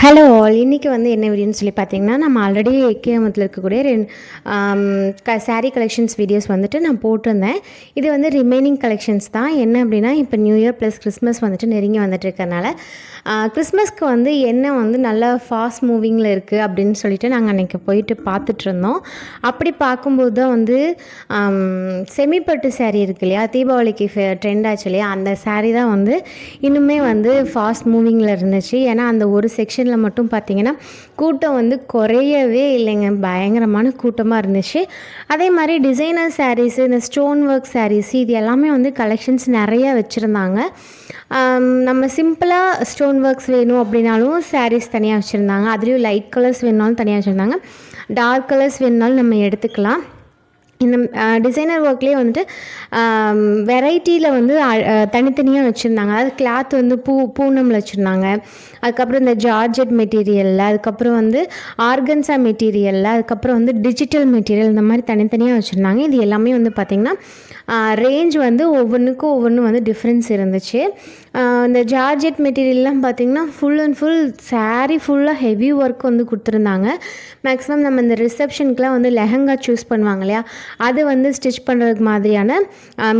Hello all. இன்றைக்கி வந்து என்ன வீடியோன்னு சொல்லி பார்த்தீங்கன்னா, நம்ம ஆல்ரெடி ஏகேஎம்மில் இருக்கக்கூடிய சாரீ கலெக்ஷன்ஸ் வீடியோஸ் வந்துட்டு நான் போட்டிருந்தேன். இது வந்து ரிமைனிங் கலெக்ஷன்ஸ் தான். என்ன அப்படின்னா, இப்போ நியூ இயர் ப்ளஸ் கிறிஸ்மஸ் வந்துட்டு நெருங்கி வந்துட்டு இருக்கறனால, கிறிஸ்மஸ்க்கு வந்து என்ன வந்து நல்லா ஃபாஸ்ட் மூவிங்கில் இருக்குது அப்படின்னு சொல்லிட்டு நாங்கள் அன்றைக்கி போயிட்டு பார்த்துட்ருந்தோம். அப்படி பார்க்கும்போது தான் வந்து செமிப்பட்டு சாரீ இருக்கு இல்லையா, தீபாவளிக்கு ட்ரெண்ட் ஆச்சு இல்லையா, அந்த சாரீ தான் வந்து இன்னுமே வந்து ஃபாஸ்ட் மூவிங்கில் இருந்துச்சு. ஏன்னா அந்த ஒரு செக்ஷனில் மட்டும் பார்த்திங்கன்னா கூட்டம் வந்து குறையவே இல்லைங்க, பயங்கரமான கூட்டமாக இருந்துச்சு. அதே மாதிரி டிசைனர் சாரீஸு, இந்த ஸ்டோன் ஒர்க் சாரீஸு, இது எல்லாமே வந்து கலெக்ஷன்ஸ் நிறையா வச்சுருந்தாங்க. நம்ம சிம்பிளாக ஸ்டோன் ஒர்க்ஸ் வேணும் அப்படின்னாலும் சாரீஸ் தனியாக வச்சுருந்தாங்க. அதுலேயும் லைட் கலர்ஸ் வேணுனாலும் தனியாக வச்சுருந்தாங்க, டார்க் கலர்ஸ் வேணுனாலும் நம்ம எடுத்துக்கலாம். இந்த டிசைனர் ஒர்க்லேயே வந்துட்டு வெரைட்டியில் வந்து தனித்தனியாக வச்சுருந்தாங்க. அதாவது கிளாத் வந்து பூனமில் வச்சுருந்தாங்க, அதுக்கப்புறம் இந்த ஜார்ஜெட் மெட்டீரியலில், அதுக்கப்புறம் வந்து ஆர்கன்ஸா மெட்டீரியலில், அதுக்கப்புறம் வந்து டிஜிட்டல் மெட்டீரியல், இந்த மாதிரி தனித்தனியாக வச்சுருந்தாங்க. இது எல்லாமே வந்து பார்த்திங்கன்னா ரேஞ்ச் வந்து ஒவ்வொன்றுக்கும் ஒவ்வொன்றும் வந்து டிஃப்ரென்ஸ் இருந்துச்சு. இந்த ஜார்ஜெட் மெட்டீரியல்லாம் பார்த்திங்கன்னா ஃபுல் அண்ட் ஃபுல் சாரீ ஃபுல்லாக ஹெவி ஒர்க் வந்து கொடுத்துருந்தாங்க. மேக்ஸிமம் நம்ம இந்த ரிசப்ஷனுக்குலாம் வந்து லெஹங்கா சூஸ் பண்ணுவாங்க இல்லையா, அது வந்து ஸ்டிச் பண்ணுறதுக்கு மாதிரியான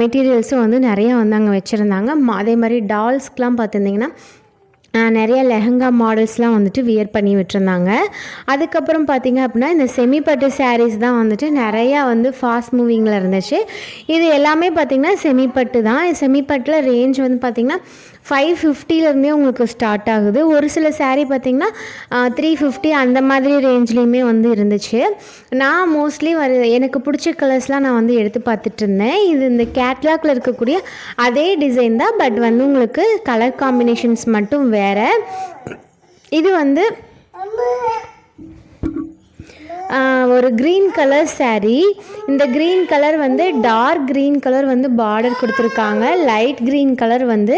மெட்டீரியல்ஸும் வந்து நிறையா வந்து அங்கே வச்சுருந்தாங்க. அதே மாதிரி டால்ஸ்க்கெலாம் பார்த்துருந்திங்கன்னா நிறைய லெஹங்கா மாடல்ஸ்லாம் வந்துட்டு வியர் பண்ணி விட்டுருந்தாங்க. அதுக்கப்புறம் பார்த்திங்க அப்படின்னா இந்த செமிப்பட்டு சாரீஸ் தான் வந்துட்டு நிறையா வந்து ஃபாஸ்ட் மூவிங்கில் இருந்துச்சு. இது எல்லாமே பார்த்திங்கன்னா செமிப்பட்டு தான். செமிப்பட்டில் ரேஞ்ச் வந்து பார்த்திங்கன்னா 550 உங்களுக்கு ஸ்டார்ட் ஆகுது. ஒரு சில சாரீ பார்த்திங்கன்னா 350 அந்த மாதிரி ரேஞ்ச்லேயுமே வந்து இருந்துச்சு. நான் மோஸ்ட்லி எனக்கு பிடிச்ச கலர்ஸ்லாம் நான் வந்து எடுத்து பார்த்துட்டு இருந்தேன். இது இந்த கேட்லாகில் இருக்கக்கூடிய அதே டிசைன் தான், பட் வந்து உங்களுக்கு கலர் காம்பினேஷன்ஸ் மட்டும் வேறு. இது வந்து ஒரு க்ரீன் கலர் சாரீ. இந்த க்ரீன் கலர் வந்து டார்க் க்ரீன் கலர் வந்து பார்டர் கொடுத்துருக்காங்க, லைட் க்ரீன் கலர் வந்து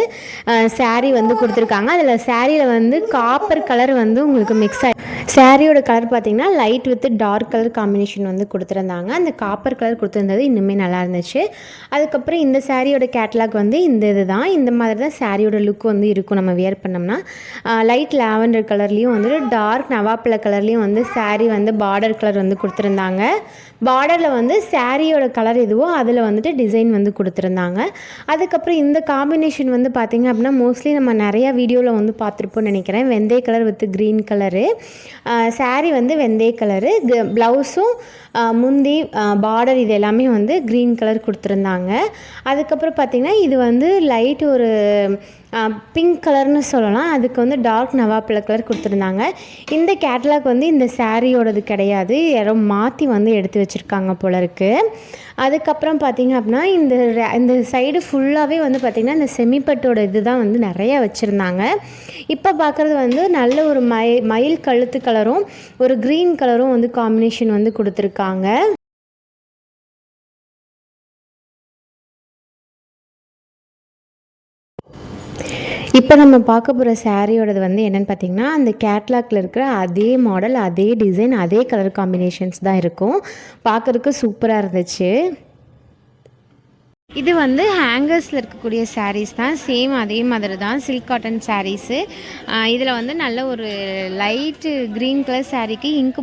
சாரீ வந்து கொடுத்துருக்காங்க. அதில் சாரியில் வந்து காப்பர் கலர் வந்து உங்களுக்கு மிக்ஸ் ஆகி, சாரியோட கலர் பார்த்திங்கன்னா light with dark colour combination வந்து கொடுத்துருந்தாங்க. அந்த காப்பர் கலர் கொடுத்துருந்தது இன்னுமே நல்லா இருந்துச்சு. அதுக்கப்புறம் இந்த சாரியோட கேட்லாக் வந்து இந்த இது தான். இந்த மாதிரி தான் சாரியோட லுக் வந்து இருக்கும் நம்ம வியர் பண்ணோம்னா. லைட் லாவெண்டர் கலர்லேயும் வந்து டார்க் நவாப்பழ கலர்லேயும் வந்து சாரீ வந்து பார்டர் கலர் வந்து கொடுத்துருந்தாங்க. பார்டரில் வந்து சாரியோட கலர் எதுவோ அதில் வந்துட்டு டிசைன் வந்து கொடுத்துருந்தாங்க. அதுக்கப்புறம் இந்த காம்பினேஷன் வந்து பார்த்திங்க அப்படின்னா மோஸ்ட்லி நம்ம நிறையா வீடியோவில் வந்து பார்த்துருப்போம்னு நினைக்கிறேன். வெந்தய colour with green colour, sari வந்து வெந்தய கலரு, ப்ளவுஸும் முந்தி பார்டர் இது எல்லாமே வந்து க்ரீன் கலர் கொடுத்துருந்தாங்க. அதுக்கப்புறம் பார்த்திங்கன்னா இது வந்து லைட் ஒரு பிங்க் கலர்னு சொல்லலாம், அதுக்கு வந்து டார்க் நவாப்பழ கலர் கொடுத்துருந்தாங்க. இந்த கேட்லாக் வந்து இந்த சாரியோடது கிடையாது, யாரோ மாற்றி வந்து எடுத்து வச்சுருக்காங்க போல இருக்குது. அதுக்கப்புறம் பார்த்திங்க அப்படின்னா இந்த சைடு ஃபுல்லாகவே வந்து பார்த்திங்கன்னா இந்த செமிப்பட்டோட இது தான் வந்து நிறையா வச்சுருந்தாங்க. இப்போ பார்க்குறது வந்து நல்ல ஒரு மயில் கழுத்து கலரும் ஒரு க்ரீன் கலரும் வந்து காம்பினேஷன் வந்து கொடுத்துருக்காங்க. இப்போ நம்ம பார்க்க போகிற சாரியோடது வந்து என்னென்னு பார்த்திங்கன்னா, அந்த கேட்லாகில் இருக்கிற அதே மாடல், அதே டிசைன், அதே கலர் காம்பினேஷன்ஸ் தான் இருக்கும். பார்க்குறதுக்கு சூப்பராக இருந்துச்சு. இது வந்து ஹேங்கர்ஸில் இருக்கக்கூடிய சாரீஸ் தான், சேம் அதே மாதிரி தான், சில்க் காட்டன் சாரீஸு. இதில் வந்து நல்ல ஒரு லைட்டு க்ரீன் கலர் சாரீக்கு இங்கு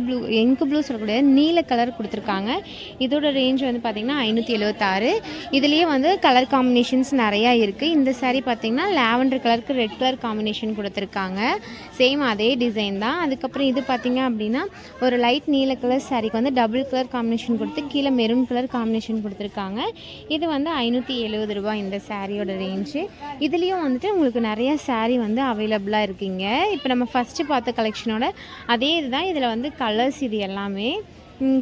ப்ளூ சொல்லக்கூடிய நீல கலர் கொடுத்துருக்காங்க. இதோட ரேஞ்ச் வந்து பார்த்திங்கன்னா 576. இதுலேயே வந்து கலர் காம்பினேஷன்ஸ் நிறையா இருக்குது. இந்த சாரீ பார்த்திங்கன்னா லாவெண்டர் கலருக்கு ரெட் கலர் காம்பினேஷன் கொடுத்துருக்காங்க, சேம் அதே டிசைன் தான். அதுக்கப்புறம் இது பார்த்திங்க அப்படின்னா ஒரு லைட் நீல கலர் சாரீக்கு வந்து டபுள் கலர் காம்பினேஷன் கொடுத்து கீழே மெரூன் கலர் காம்பினேஷன் கொடுத்துருக்காங்க. இது வந்து 570 ரூபா இந்த சாரியோட ரேஞ்சு. இதுலேயும் வந்துட்டு உங்களுக்கு நிறைய சாரீ வந்து அவைலபிளாக இருக்குங்க. இப்போ நம்ம ஃபஸ்ட்டு பார்த்த கலெக்ஷனோட அதே இதுதான். இதில் வந்து கலர்ஸ் இது எல்லாமே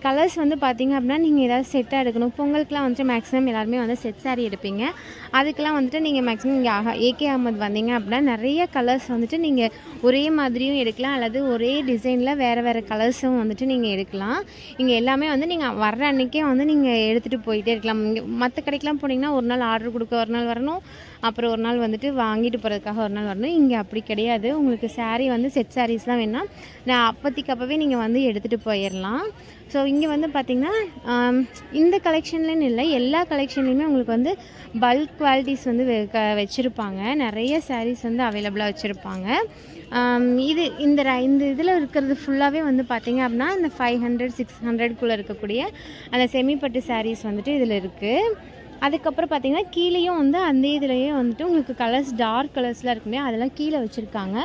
கலர்ஸ் வந்து பார்த்திங்க அப்படின்னா நீங்கள் ஏதாவது செட்டாக எடுக்கணும், பொங்கலுக்குலாம் வந்துட்டு மேக்ஸிமம் எல்லாருமே வந்து செட் சாரீ எடுப்பீங்க. அதுக்கெலாம் வந்துட்டு நீங்கள் மேக்ஸிமம் இங்கே ஏகே அகமது வந்தீங்க அப்படின்னா நிறைய கலர்ஸ் வந்துட்டு நீங்கள் ஒரே மாதிரியும் எடுக்கலாம், அல்லது ஒரே டிசைனில் வேறு வேறு கலர்ஸும் வந்துட்டு நீங்கள் எடுக்கலாம். இங்கே எல்லாமே வந்து நீங்கள் வர்ற அன்றைக்கே வந்து நீங்கள் எடுத்துகிட்டு போயிட்டே இருக்கலாம். இங்கே மற்ற கடைக்கெலாம் போனீங்கன்னா ஒரு நாள் ஆர்டர் கொடுக்க ஒரு நாள் வரணும், அப்புறம் ஒரு நாள் வந்துட்டு வாங்கிட்டு போகிறதுக்காக ஒரு நாள் வரணும். இங்கே அப்படி கிடையாது. உங்களுக்கு சாரீ வந்து செட் சாரீஸ்லாம் வேணுன்னா நான் அப்போதைக்கு அப்போவே நீங்கள் வந்து எடுத்துகிட்டு போயிடலாம். ஸோ இங்கே வந்து பார்த்திங்கன்னா இந்த கலெக்ஷன்லன்னு இல்லை, எல்லா கலெக்ஷன்லேயுமே உங்களுக்கு வந்து பல்க் குவாலிட்டிஸ் வந்து வச்சுருப்பாங்க. நிறைய சாரீஸ் வந்து அவைலபிளாக வச்சுருப்பாங்க. இது இந்த இதில் இருக்கிறது ஃபுல்லாகவே வந்து பார்த்திங்க அப்படின்னா இந்த 500 600க்குள்ளே இருக்கக்கூடிய அந்த செமிப்பட்டு சாரீஸ் வந்துட்டு இதில் இருக்குது. அதுக்கப்புறம் பார்த்திங்கன்னா கீழேயும் வந்து அந்த இதுலேயே வந்துட்டு உங்களுக்கு கலர்ஸ் டார்க் கலர்ஸ்லாம் இருக்குமே அதெல்லாம் கீழே வச்சுருக்காங்க.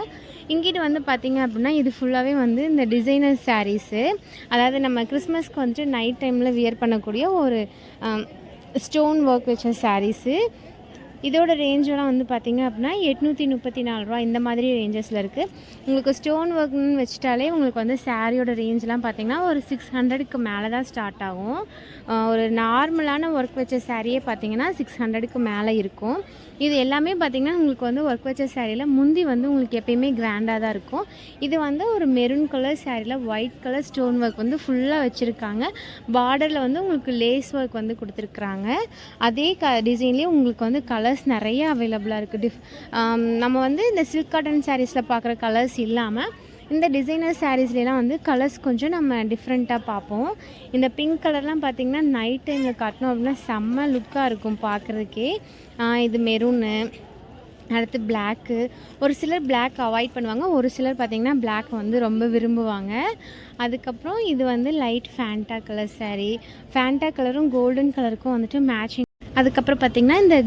இங்கிட்டு வந்து பார்த்திங்க அப்படின்னா இது ஃபுல்லாகவே வந்து இந்த டிசைனர் சாரீஸு, அதாவது நம்ம கிறிஸ்மஸ்க்கு வந்துட்டு நைட் டைமில் வியர் பண்ணக்கூடிய ஒரு ஸ்டோன் ஒர்க் வச்ச சாரீஸு. இதோட ரேஞ்செலாம் வந்து பார்த்திங்க அப்படின்னா 834 ரூபா இந்த மாதிரி ரேஞ்சஸில் இருக்குது. உங்களுக்கு ஸ்டோன் ஒர்க்னு வச்சுட்டாலே உங்களுக்கு வந்து சாரியோட ரேஞ்செலாம் பார்த்திங்கன்னா ஒரு 600க்கு மேலே தான் ஸ்டார்ட் ஆகும். ஒரு நார்மலான ஒர்க் வச்ச சாரியே பார்த்திங்கன்னா 600க்கு மேலே இருக்கும். இது எல்லாமே பார்த்திங்கன்னா உங்களுக்கு வந்து ஒர்க் வச்ச சாரியில் முந்தி வந்து உங்களுக்கு எப்பயுமே கிராண்டாக தான் இருக்கும். இது வந்து ஒரு மெரூன் கலர் சாரியில் ஒயிட் கலர் ஸ்டோன் ஒர்க் வந்து ஃபுல்லாக வச்சுருக்காங்க. பார்டரில் வந்து உங்களுக்கு லேஸ் ஒர்க் வந்து கொடுத்துருக்குறாங்க. அதே டிசைன்லேயே உங்களுக்கு வந்து கலர்ஸ் நிறைய அவைலபிளாக இருக்குது. நம்ம வந்து இந்த சில்க் காட்டன் சாரீஸில் பார்க்குற கலர்ஸ் இல்லாமல் இந்த டிசைனர் சாரீஸ்லாம் வந்து கலர்ஸ் கொஞ்சம் நம்ம டிஃப்ரெண்ட்டாக பார்ப்போம். இந்த பிங்க் கலர்லாம் பார்த்திங்கன்னா நைட் டைமில் காட்டணும் அப்படின்னா செம்ம லுக்காக இருக்கும் பார்க்குறதுக்கே. இது மெரூனு, அடுத்து பிளாக்கு. ஒரு சிலர் பிளாக் அவாய்ட் பண்ணுவாங்க, ஒரு சிலர் பார்த்திங்கன்னா பிளாக் வந்து ரொம்ப விரும்புவாங்க. அதுக்கப்புறம் இது வந்து light Fanta colour sari. Fanta கலரும் கோல்டன் கலருக்கும் வந்துட்டு மேட்சிங். அதுக்கப்புறம் பார்த்திங்கன்னா இந்த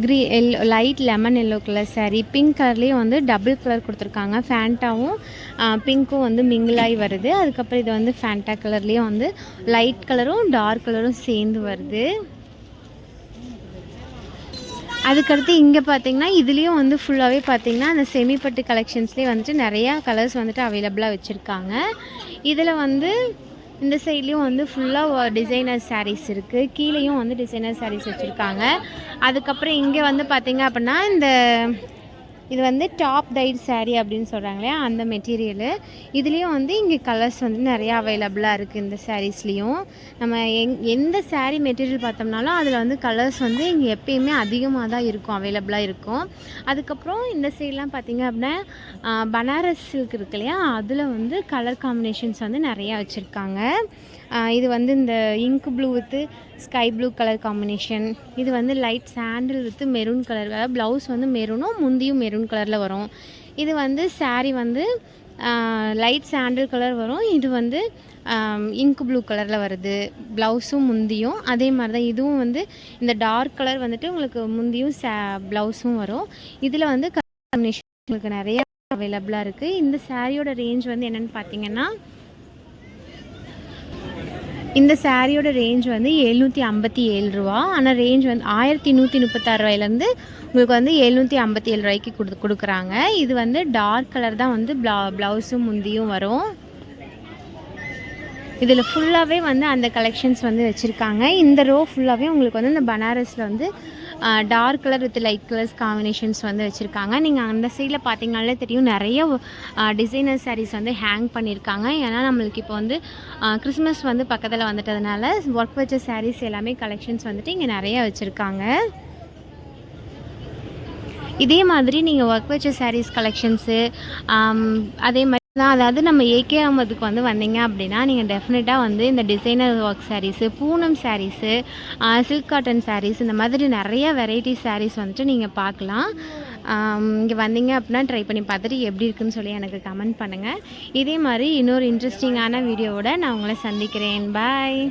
light lemon yellow colour sari. Pink கலர்லேயும் வந்து டபுள் கலர் கொடுத்துருக்காங்க. ஃபேண்டாவும் பிங்க்கும் வந்து மிங்கிளாகி வருது. அதுக்கப்புறம் இது வந்து ஃபேண்டா கலர்லேயும் வந்து லைட் கலரும் டார்க் கலரும் சேர்ந்து வருது. அதுக்கடுத்து இங்கே பார்த்திங்கன்னா இதுலேயும் வந்து ஃபுல்லாகவே பார்த்திங்கன்னா அந்த செமிப்பட்டு கலெக்ஷன்ஸ்லேயே வந்துட்டு நிறையா கலர்ஸ் வந்துட்டு அவைலபிளாக வச்சுருக்காங்க. இதில் வந்து இந்த சைட்லேயும் வந்து ஃபுல்லாக டிசைனர் சாரீஸ் இருக்குது. கீழேயும் வந்து டிசைனர் சாரீஸ் வச்சுருக்காங்க. அதுக்கப்புறம் இங்கே வந்து பார்த்திங்க அப்படின்னா இது வந்து டாப் டைட் சாரீ அப்படின்னு சொல்கிறாங்க இல்லையா, அந்த மெட்டீரியலு. இதுலேயும் வந்து இங்கே கலர்ஸ் வந்து நிறையா அவைலபிளாக இருக்குது. இந்த சாரீஸ்லேயும் நம்ம எந்த சாரீ மெட்டீரியல் பார்த்தோம்னாலும் அதில் வந்து கலர்ஸ் வந்து இங்கே எப்பயுமே அதிகமாக தான் இருக்கும், அவைலபிளாக இருக்கும். அதுக்கப்புறம் இந்த சைட்லாம் பார்த்திங்க அப்படின்னா பனாரஸ் சில்க் இருக்கு இல்லையா, அதில் வந்து கலர் காம்பினேஷன்ஸ் வந்து நிறையா வச்சுருக்காங்க. இது வந்து இந்த ink blue with sky blue colour combination. இது வந்து light sandal with maroon colour. Blouse வந்து மெரூனும் முந்தியும் மெரூன் கலரில் வரும். இது வந்து சாரீ வந்து லைட் சாண்டில் கலர் வரும். இது வந்து இங்க் ப்ளூ கலரில் வருது. ப்ளவுஸும் முந்தியும் அதே மாதிரி தான். இதுவும் வந்து இந்த டார்க் கலர் வந்துட்டு உங்களுக்கு முந்தியும் ப்ளவுஸும் வரும். இதில் வந்து காம்பினேஷன் உங்களுக்கு நிறைய அவைலபிளாக இருக்குது. இந்த சாரியோட ரேஞ்ச் வந்து என்னென்னு பார்த்தீங்கன்னா இந்த சாரியோட ரேஞ்ச் வந்து 757 ரூபா. ஆனால் ரேஞ்ச் வந்து 1136 ரூபாயிலேருந்து உங்களுக்கு வந்து 757 ரூபாய்க்கு கொடுக்குறாங்க. இது வந்து டார்க் கலர் தான் வந்து ப்ளவுஸும் முந்தியும் வரும். இதில் ஃபுல்லாகவே வந்து அந்த கலெக்ஷன்ஸ் வந்து வச்சுருக்காங்க. இந்த ரோ ஃபுல்லாகவே உங்களுக்கு வந்து இந்த பனாரஸில் வந்து dark colour with light colours combinations வந்து வச்சுருக்காங்க. நீங்கள் அந்த சைடில் பார்த்தீங்கனாலே தெரியும், நிறைய டிசைனர் சாரீஸ் வந்து ஹேங் பண்ணியிருக்காங்க. ஏன்னா நம்மளுக்கு இப்போ வந்து கிறிஸ்மஸ் வந்து பக்கத்தில் வந்துட்டதுனால ஒர்க் வச்ச சாரீஸ் எல்லாமே கலெக்ஷன்ஸ் வந்துட்டு இங்கே நிறைய வச்சுருக்காங்க. இதே மாதிரி நீங்கள் ஒர்க் வச்ச சாரீஸ் கலெக்ஷன்ஸு அதே மாதிரி தான், அதாவது நம்ம ஏகே அகமதுக்கு வந்து வந்தீங்க அப்படின்னா நீங்கள் டெஃபினட்டாக வந்து இந்த designer work saris, Poonam saris, silk cotton saris, இந்த மாதிரி நிறைய வெரைட்டி சாரீஸ் வந்துட்டு நீங்கள் பார்க்கலாம். இங்கே வந்தீங்க அப்படின்னா ட்ரை பண்ணி பார்த்துட்டு எப்படி இருக்குன்னு சொல்லி எனக்கு கமெண்ட் பண்ணுங்கள். இதே மாதிரி இன்னொரு இன்ட்ரெஸ்டிங்கான வீடியோவோட நான் உங்களை சந்திக்கிறேன். பாய்.